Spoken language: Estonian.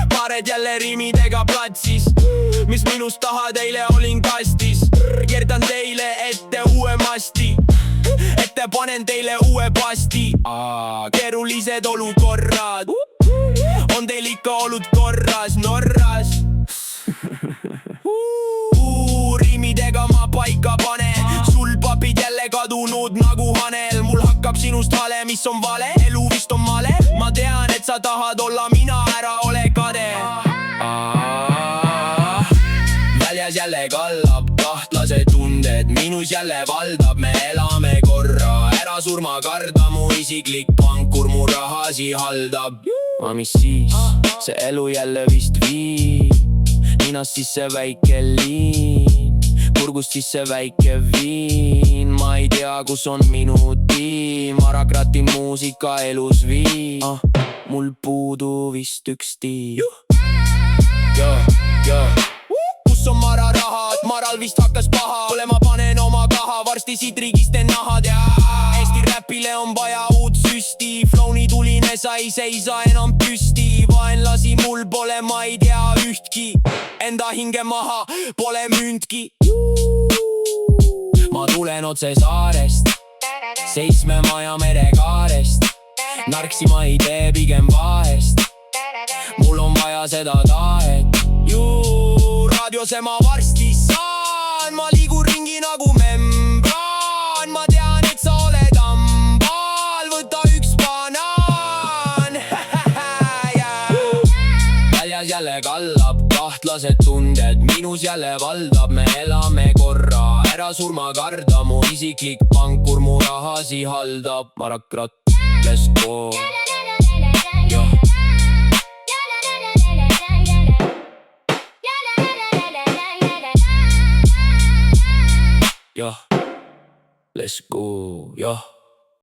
Paared jälle riimidega platsis, mis minust tahad, eile olin kastis. Kerdan teile ette uue masti, ette panen teile uue pasti. Keerulised olukorrad on teil ikka olnud korras Norras. Riimidega ma paika panen, sul papid jälle kadunud nagu hanel. Mul hakkab sinust hale, mis on vale, elu vist on male. Ma tean, et sa tahad olla mina, ära ole kade. Väljas jälle kallab kahtlase tunded, minus jälle valdab, me elame korra. Ära surma karda, mu isiklik pankur mu rahasi haldab. Mis siis, see elu jälle vist viib ninast sisse väike liin, kurgust sisse väike viin. Ma ei tea, kus on minu tiim, Arakrati muusika elus viib. Mul puudu vist üks tiim. Kus on Mara rahad, Maral vist hakkas paha. Pole ma panen oma kaha, varsti siit riigist teen nahad. Eesti räpile on vaja uut süsti, flow nii tuline, sa ei seisa enam püsti. Vaenlasi mul pole, ma ei tea ühtki, enda hinge maha pole müntki. Ma tulen otse saarest, seitsmemaja merekaarest. Narksi ma ei tee pigem vahest, mul on vaja seda tahet. Raadiose ma varsti saan, ma liigun ringi nagu membraan. Ma tean, et sa oled ambal, võta üks banaan. Väljas jälle kallab kahtlased tunded, minus jälle valdab, me elame korra. Ära surma karda, mu isiklik pankur mu rahasi haldab. Arakrat, let's go. Let's go,